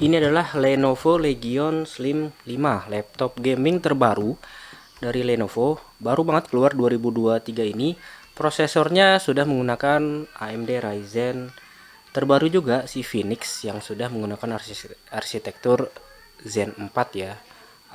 Ini adalah Lenovo Legion Slim 5, laptop gaming terbaru dari Lenovo. Baru banget keluar 2023 ini. Prosesornya sudah menggunakan AMD Ryzen. Terbaru juga si Phoenix yang sudah menggunakan arsitektur Zen 4 ya.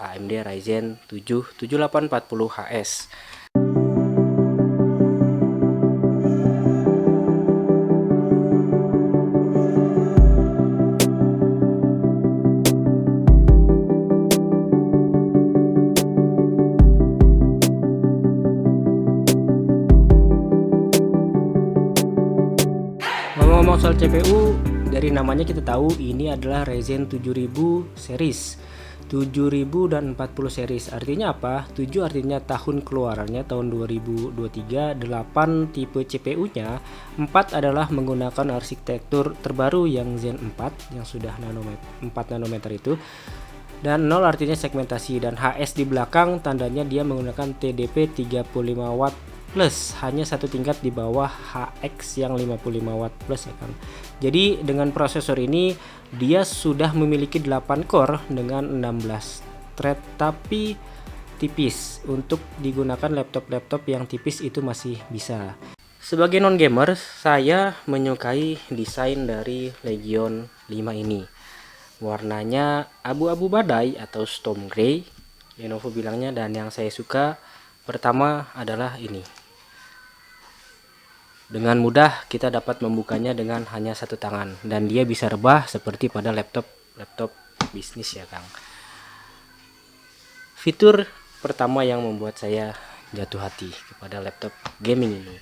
AMD Ryzen 7 7840HS. Ngomong-ngomong soal CPU, dari namanya kita tahu ini adalah Ryzen 7000 series. 7000 dan 40 series. Artinya apa? 7 artinya tahun keluarannya tahun 2023, 8 tipe CPU-nya, 4 adalah menggunakan arsitektur terbaru yang Zen 4 yang sudah 4 nanometer itu. Dan 0 artinya segmentasi, dan HS di belakang tandanya dia menggunakan TDP 35 watt plus, hanya satu tingkat di bawah HX yang 55 watt plus ya kan. Jadi dengan prosesor ini dia sudah memiliki 8 core dengan 16 thread, tapi tipis. Untuk digunakan laptop-laptop yang tipis itu masih bisa. Sebagai non gamer, saya menyukai desain dari Legion 5 ini. Warnanya abu-abu badai atau storm gray, Lenovo bilangnya, dan yang saya suka pertama adalah ini. Dengan mudah kita dapat membukanya dengan hanya satu tangan, dan dia bisa rebah seperti pada laptop bisnis ya Kang. Fitur pertama yang membuat saya jatuh hati kepada laptop gaming ini.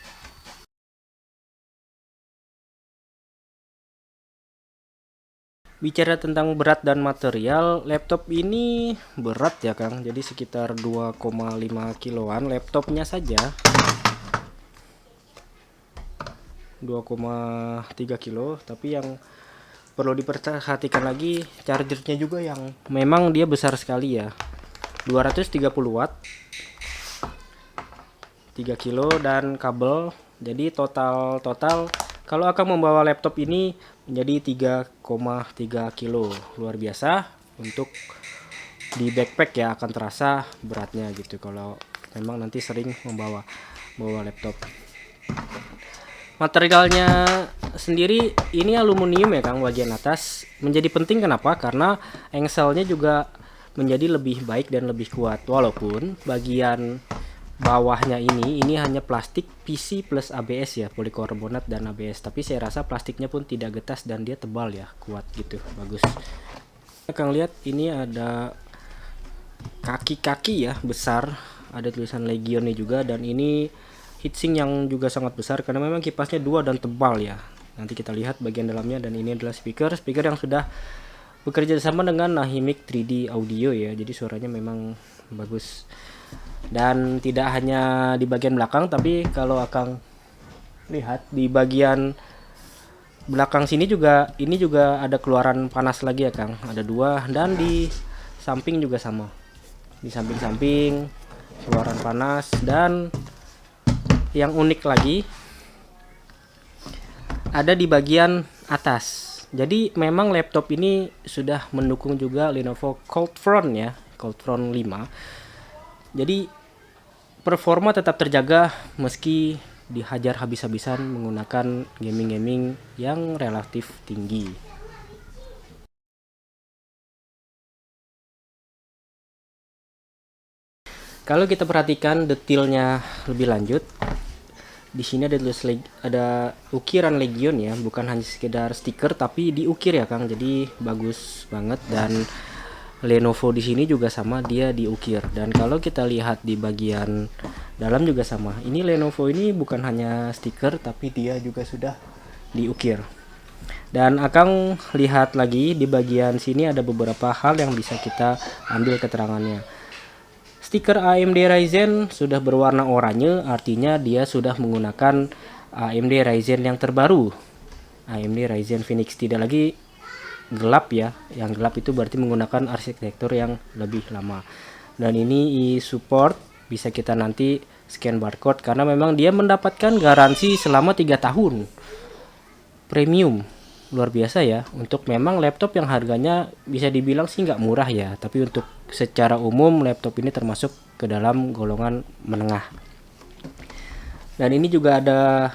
Bicara tentang berat dan material, laptop ini berat ya Kang, jadi sekitar 2,5 kiloan laptopnya saja. 2,3 kilo, tapi yang perlu diperhatikan lagi chargernya juga yang memang dia besar sekali ya, 230 watt, 3 kilo, dan kabel. Jadi total kalau akan membawa laptop ini menjadi 3,3 kilo. Luar biasa. Untuk di backpack ya akan terasa beratnya gitu kalau memang nanti sering membawa laptop. Materialnya sendiri ini aluminium ya Kang, bagian atas menjadi penting. Kenapa? Karena engselnya juga menjadi lebih baik dan lebih kuat, walaupun bagian bawahnya ini hanya plastik PC plus ABS ya, polikarbonat dan ABS, tapi saya rasa plastiknya pun tidak getas dan dia tebal ya, kuat gitu, bagus. Kang lihat ini ada kaki-kaki ya besar, ada tulisan Legionnya juga, dan ini heatsink yang juga sangat besar karena memang kipasnya 2 dan tebal ya. Nanti kita lihat bagian dalamnya. Dan ini adalah speaker yang sudah bekerja sama dengan Nahimic 3D Audio ya, jadi suaranya memang bagus. Dan tidak hanya di bagian belakang, tapi kalau akan lihat di bagian belakang sini juga, ini juga ada keluaran panas lagi ya Kang, ada 2, dan di samping juga sama, di samping-samping keluaran panas. Dan yang unik lagi ada di bagian atas. Jadi memang laptop ini sudah mendukung juga Lenovo Cold Front ya, Cold Front 5. Jadi performa tetap terjaga meski dihajar habis-habisan menggunakan gaming yang relatif tinggi. Kalau kita perhatikan detailnya lebih lanjut, di sini ada ukiran Legion ya, bukan hanya sekedar stiker tapi diukir ya Kang. Jadi bagus banget. Dan Lenovo di sini juga sama, dia diukir. Dan kalau kita lihat di bagian dalam juga sama. Ini Lenovo ini bukan hanya stiker tapi dia juga sudah diukir. Dan akan lihat lagi di bagian sini ada beberapa hal yang bisa kita ambil keterangannya. Stiker AMD Ryzen sudah berwarna oranye, artinya dia sudah menggunakan AMD Ryzen yang terbaru, AMD Ryzen Phoenix, tidak lagi gelap ya. Yang gelap itu berarti menggunakan arsitektur yang lebih lama. Dan ini support, bisa kita nanti scan barcode karena memang dia mendapatkan garansi selama 3 tahun premium. luar biasa ya, untuk memang laptop yang harganya bisa dibilang sih nggak murah ya, tapi untuk secara umum laptop ini termasuk ke dalam golongan menengah. Dan ini juga ada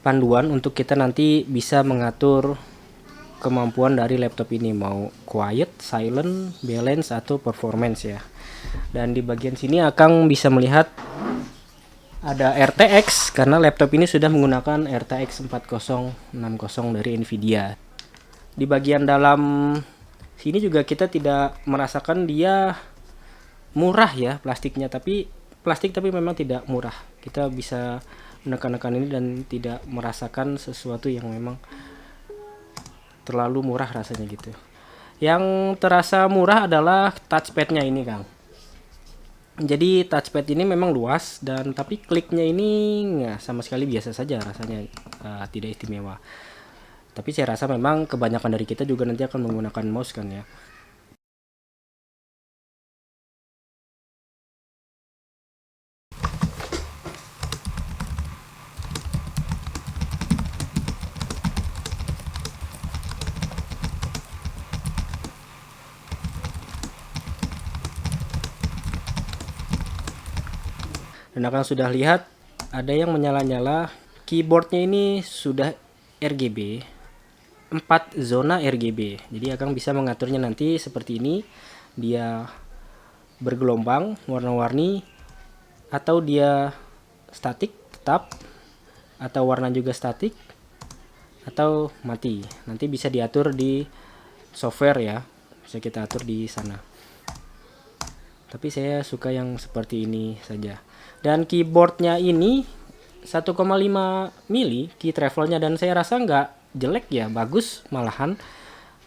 panduan untuk kita nanti bisa mengatur kemampuan dari laptop ini, mau quiet, silent, balance, atau performance ya. Dan di bagian sini Akang bisa melihat ada RTX karena laptop ini sudah menggunakan RTX 4060 dari Nvidia. Di bagian dalam sini juga kita tidak merasakan dia murah ya plastiknya, tapi memang tidak murah. Kita bisa menekan-nekan ini dan tidak merasakan sesuatu yang memang terlalu murah rasanya gitu. Yang terasa murah adalah touchpadnya ini, Kang. Jadi touchpad ini memang luas dan tapi kliknya ini nggak sama sekali, biasa saja rasanya, tidak istimewa. Tapi saya rasa memang kebanyakan dari kita juga nanti akan menggunakan mouse kan ya. Dan akan sudah lihat ada yang menyala-nyala. Keyboardnya ini sudah RGB, 4 zona RGB. Jadi akan bisa mengaturnya nanti seperti ini. Dia bergelombang, warna-warni, atau dia statik tetap, atau warna juga statik, atau mati. Nanti bisa diatur di software ya. Bisa kita atur di sana. Tapi saya suka yang seperti ini saja. Dan keyboardnya ini 1,5 mili key travelnya, dan saya rasa nggak jelek ya, bagus malahan.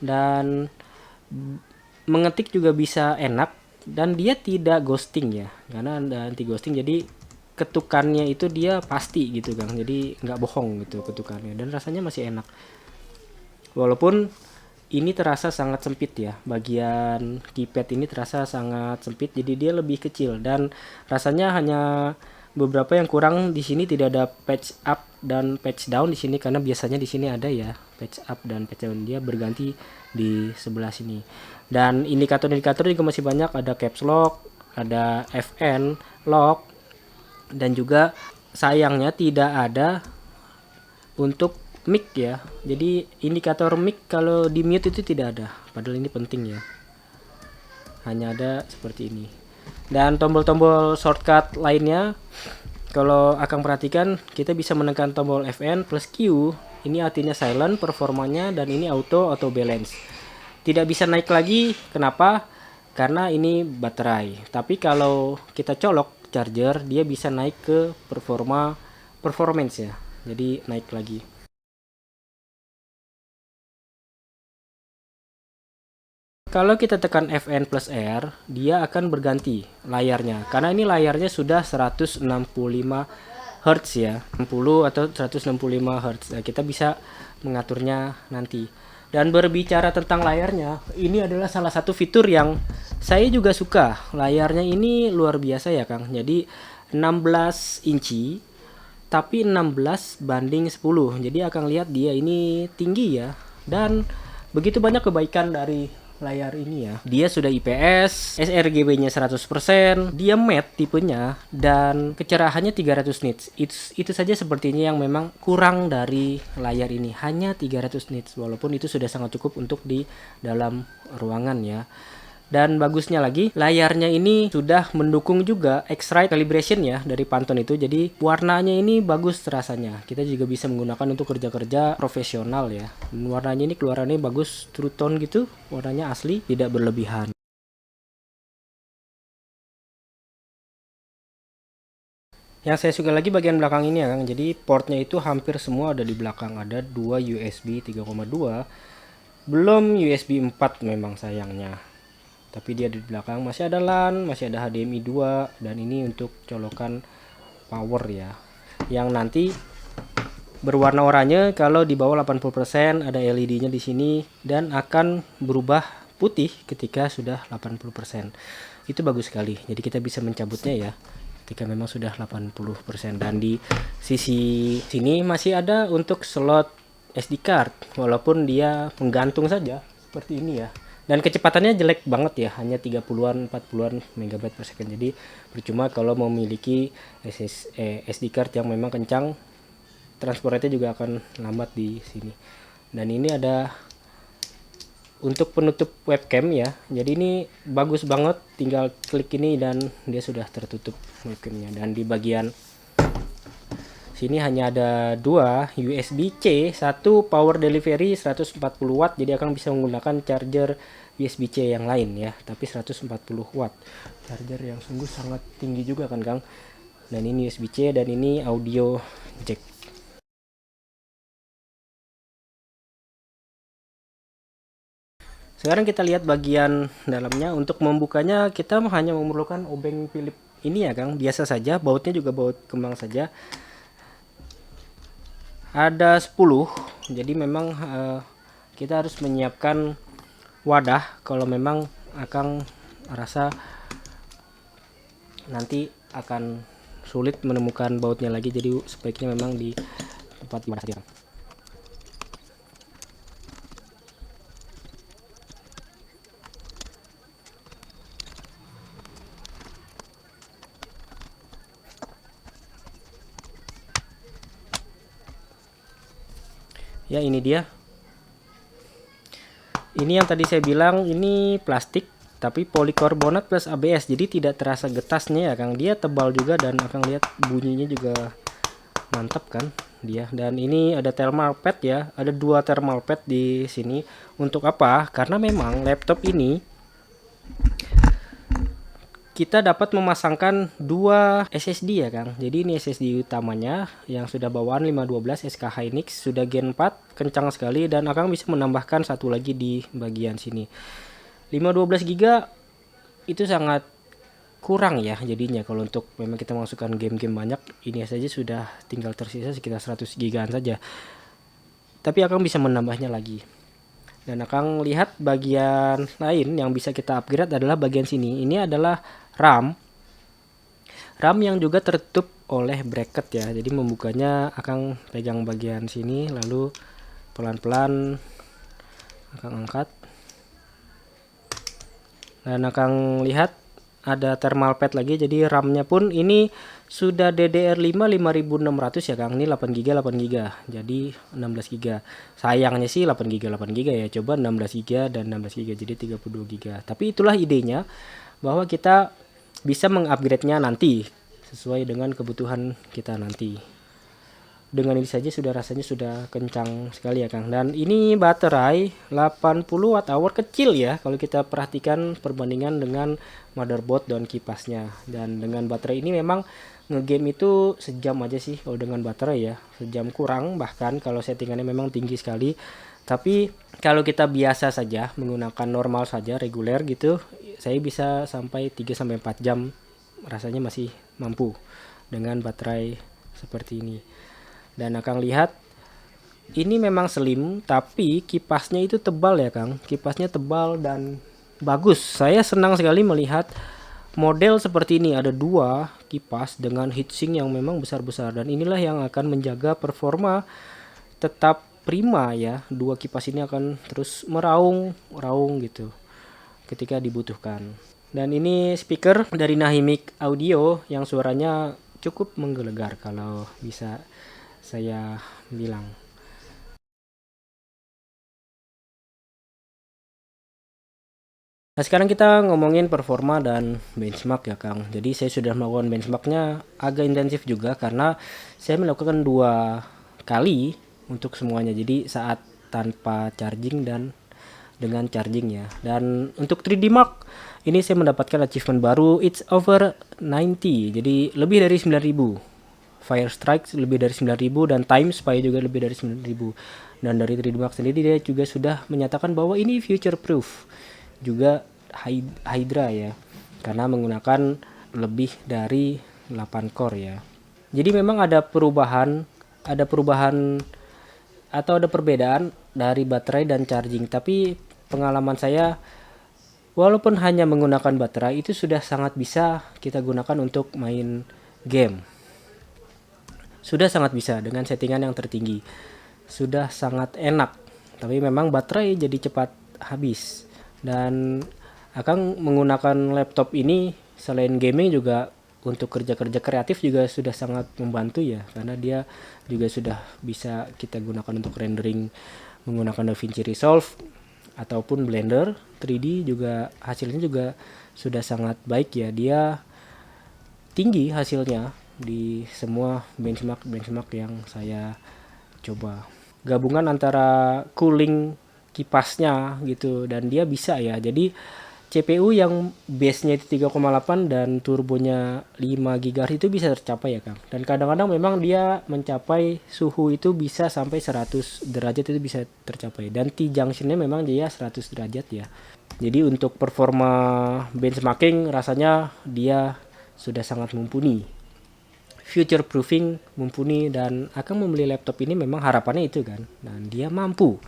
Dan mengetik juga bisa enak, dan dia tidak ghosting ya, karena ada anti ghosting, jadi ketukannya itu dia pasti gitu Kang, jadi nggak bohong gitu ketukannya, dan rasanya masih enak. Walaupun ini terasa sangat sempit ya, bagian keypad ini terasa sangat sempit, jadi dia lebih kecil dan rasanya hanya beberapa yang kurang. Di sini tidak ada patch up dan patch down di sini, karena biasanya di sini ada ya patch up dan patch down, dia berganti di sebelah sini. Dan indikator-indikator juga masih banyak, ada caps lock, ada FN lock, dan juga sayangnya tidak ada untuk mic ya. Jadi indikator mic kalau di mute itu tidak ada, padahal ini penting ya. Hanya ada seperti ini. Dan tombol-tombol shortcut lainnya, kalau akan perhatikan, kita bisa menekan tombol Fn plus Q. Ini artinya silent performanya, dan ini auto balance. Tidak bisa naik lagi, kenapa? Karena ini baterai. Tapi kalau kita colok charger, dia bisa naik ke performance ya. Jadi naik lagi. Kalau kita tekan Fn plus R, dia akan berganti layarnya. Karena ini layarnya sudah 165 Hz ya, 60 atau 165 Hz. Nah, kita bisa mengaturnya nanti. Dan berbicara tentang layarnya, ini adalah salah satu fitur yang saya juga suka. Layarnya ini luar biasa ya Kang. Jadi 16 inci, tapi 16 banding 10. Jadi akan lihat dia ini tinggi ya. Dan begitu banyak kebaikan dari layar ini ya. Dia sudah IPS, sRGB-nya 100%, dia matte tipenya, dan kecerahannya 300 nits. Itu saja sepertinya yang memang kurang dari layar ini, hanya 300 nits, walaupun itu sudah sangat cukup untuk di dalam ruangan ya. Dan bagusnya lagi, layarnya ini sudah mendukung juga X-Rite calibration ya dari Pantone itu. Jadi warnanya ini bagus rasanya. Kita juga bisa menggunakan untuk kerja-kerja profesional ya. Dan warnanya ini keluarannya bagus, true tone gitu. Warnanya asli, tidak berlebihan. Yang saya suka lagi bagian belakang ini ya Kang. Jadi portnya itu hampir semua ada di belakang. Ada 2 USB 3,2. Belum USB 4 memang sayangnya. Tapi dia di belakang masih ada LAN, masih ada HDMI 2, dan ini untuk colokan power ya. Yang nanti berwarna oranye kalau di bawah 80%, ada LED-nya di sini, dan akan berubah putih ketika sudah 80%. Itu bagus sekali. Jadi kita bisa mencabutnya ya ketika memang sudah 80%. Dan di sisi sini masih ada untuk slot SD card, walaupun dia menggantung saja seperti ini ya. Dan kecepatannya jelek banget ya, hanya 30-an 40-an megabyte per second. Jadi percuma kalau memiliki SD card yang memang kencang, transportnya juga akan lambat di sini. Dan ini ada untuk penutup webcam ya, jadi ini bagus banget, tinggal klik ini dan dia sudah tertutup webcamnya. Dan di bagian sini hanya ada dua USB-C, satu power delivery 140 watt, jadi akan bisa menggunakan charger USB-C yang lain ya, tapi 140 watt, charger yang sungguh sangat tinggi juga kan Kang. Dan ini USB-C dan ini audio jack. Sekarang kita lihat bagian dalamnya. Untuk membukanya kita hanya memerlukan obeng Philips ini ya Kang, biasa saja, bautnya juga baut kembang saja. Ada 10, jadi memang kita harus menyiapkan wadah kalau memang akan rasa nanti akan sulit menemukan bautnya lagi, jadi sebaiknya memang di tempat wadah saja. Ya, ini dia. Ini yang tadi saya bilang, ini plastik tapi polikarbonat plus ABS, jadi tidak terasa getasnya ya Kang. Dia tebal juga dan akan lihat bunyinya juga mantap kan dia. Dan ini ada thermal pad ya, ada dua thermal pad di sini. Untuk apa? Karena memang laptop ini kita dapat memasangkan dua SSD ya Kang. Jadi ini SSD utamanya yang sudah bawaan 512 SK Hynix, sudah Gen 4, kencang sekali, dan akan bisa menambahkan satu lagi di bagian sini. 512 GB itu sangat kurang ya jadinya kalau untuk memang kita masukkan game-game banyak. Ini saja sudah tinggal tersisa sekitar 100 GB saja. Tapi akan bisa menambahnya lagi. Dan akan lihat bagian lain yang bisa kita upgrade adalah bagian sini. Ini adalah RAM yang juga tertutup oleh bracket ya, jadi membukanya akan pegang bagian sini lalu pelan-pelan akan angkat, dan akan lihat ada thermal pad lagi. Jadi RAM-nya pun ini sudah DDR5 5600 ya Kang. Ini 8GB 8GB. Jadi 16GB. Sayangnya sih 8GB 8GB ya. Coba 16GB dan 16GB jadi 32GB. Tapi itulah idenya, bahwa kita bisa mengupgrade-nya nanti sesuai dengan kebutuhan kita nanti. Dengan ini saja sudah rasanya sudah kencang sekali ya Kang. Dan ini baterai 80 Wh kecil ya kalau kita perhatikan perbandingan dengan motherboard dan kipasnya. Dan dengan baterai ini memang ngegame itu sejam aja sih kalau dengan baterai ya, sejam kurang bahkan kalau settingannya memang tinggi sekali. Tapi kalau kita biasa saja menggunakan normal saja reguler gitu, saya bisa sampai 3 sampai 4 jam rasanya masih mampu dengan baterai seperti ini. Dan akan lihat ini memang slim tapi kipasnya itu tebal ya Kang. Kipasnya tebal dan bagus. Saya senang sekali melihat model seperti ini. Ada dua kipas dengan heatsink yang memang besar-besar, dan inilah yang akan menjaga performa tetap prima ya. Dua kipas ini akan terus meraung gitu ketika dibutuhkan. Dan ini speaker dari Nahimic Audio yang suaranya cukup menggelegar kalau bisa saya bilang. Nah, sekarang kita ngomongin performa dan benchmark ya Kang. Jadi saya sudah melakukan benchmarknya agak intensif juga karena saya melakukan 2 kali untuk semuanya. Jadi saat tanpa charging dan dengan charging ya. Dan untuk 3D Mark ini saya mendapatkan achievement baru, it's over 90. Jadi lebih dari 9000. Fire Strike lebih dari 9000 dan Time Spy juga lebih dari 9000. Dan dari 3D Mark sendiri dia juga sudah menyatakan bahwa ini future proof. Juga Hydra ya, karena menggunakan lebih dari 8 core ya. Jadi memang ada perubahan atau ada perbedaan dari baterai dan charging, tapi pengalaman saya walaupun hanya menggunakan baterai itu sudah sangat bisa kita gunakan untuk main game. Sudah sangat bisa dengan settingan yang tertinggi. sudah sangat enak. Tapi memang baterai jadi cepat habis. Dan Akang menggunakan laptop ini selain gaming juga untuk kerja-kerja kreatif juga sudah sangat membantu ya, karena dia juga sudah bisa kita gunakan untuk rendering menggunakan DaVinci Resolve ataupun Blender 3D, juga hasilnya juga sudah sangat baik ya. Dia tinggi hasilnya di semua benchmark yang saya coba. Gabungan antara cooling kipasnya gitu dan dia bisa ya. Jadi CPU yang base-nya itu 3,8 dan turbonya 5 GHz itu bisa tercapai ya Kang. Dan kadang-kadang memang dia mencapai suhu itu bisa sampai 100 derajat itu bisa tercapai. Dan T-junction-nya memang dia 100 derajat ya. Jadi untuk performa benchmarking rasanya dia sudah sangat mumpuni. Future proofing mumpuni, dan akan membeli laptop ini memang harapannya itu kan. Dan dia mampu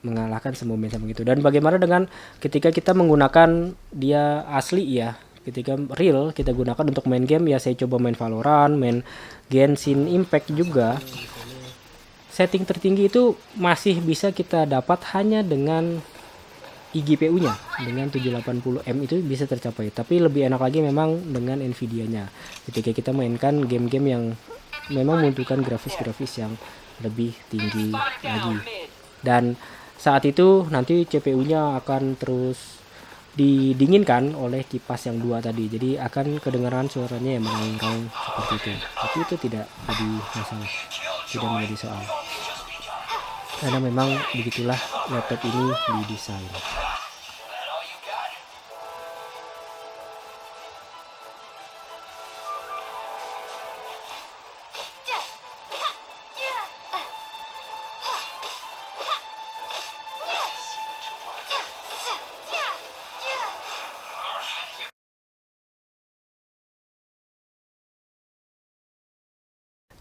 mengalahkan semua benchmark itu. Dan bagaimana dengan ketika kita menggunakan dia asli ya, ketika real kita gunakan untuk main game ya, saya coba main Valorant, main Genshin Impact juga. Setting tertinggi itu masih bisa kita dapat hanya dengan iGPU-nya dengan 780M itu bisa tercapai. Tapi lebih enak lagi memang dengan Nvidia-nya. Ketika kita mainkan game-game yang memang membutuhkan grafis-grafis yang lebih tinggi lagi. Dan saat itu nanti CPU-nya akan terus didinginkan oleh kipas yang dua tadi. Jadi akan kedengaran suaranya yang meraung-raung seperti itu. Tapi itu tidak jadi masalah, tidak menjadi soal. Karena memang begitulah laptop ini didesain.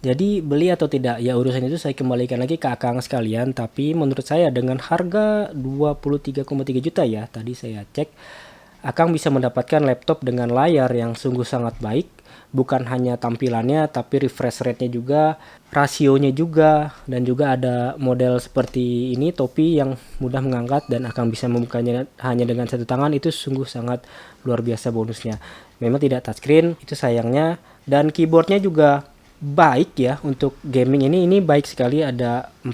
Jadi beli atau tidak, ya urusan itu saya kembalikan lagi ke akang sekalian. Tapi menurut saya dengan harga 23,3 juta ya, tadi saya cek, akang bisa mendapatkan laptop dengan layar yang sungguh sangat baik. Bukan hanya tampilannya, tapi refresh rate-nya juga, rasionya juga, dan juga ada model seperti ini, topi yang mudah mengangkat dan akan bisa membukanya hanya dengan satu tangan. Itu sungguh sangat luar biasa bonusnya. Memang tidak touchscreen, itu sayangnya. Dan keyboardnya juga baik ya untuk gaming ini baik sekali, ada 4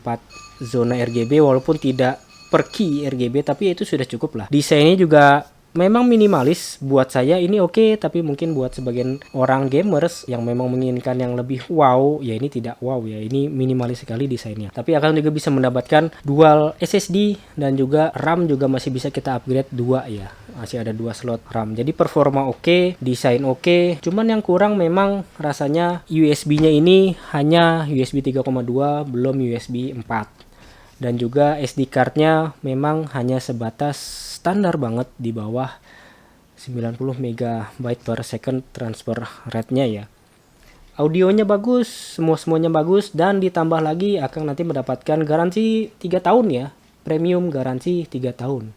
zona RGB walaupun tidak per key RGB, tapi itu sudah cukup lah. Desainnya juga memang minimalis, buat saya ini oke, tapi mungkin buat sebagian orang gamers yang memang menginginkan yang lebih wow, ya ini tidak wow ya, ini minimalis sekali desainnya. Tapi akan juga bisa mendapatkan dual SSD dan juga RAM juga masih bisa kita upgrade 2 ya. Masih ada 2 slot RAM. Jadi performa oke, desain oke. Cuman yang kurang memang rasanya USB-nya ini hanya USB 3,2, belum USB 4. Dan juga SD card-nya memang hanya sebatas standar banget di bawah 90 MB per second transfer rate-nya ya. Audionya bagus, semuanya bagus, dan ditambah lagi akan nanti mendapatkan garansi 3 tahun ya. Premium garansi 3 tahun.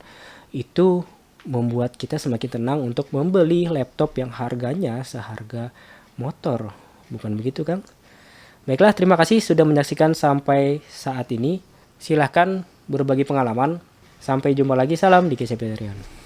Itu membuat kita semakin tenang untuk membeli laptop yang harganya seharga motor. Bukan begitu, Kang? Baiklah, terima kasih sudah menyaksikan sampai saat ini. Silahkan berbagi pengalaman. Sampai jumpa lagi, salam di KCP Rian.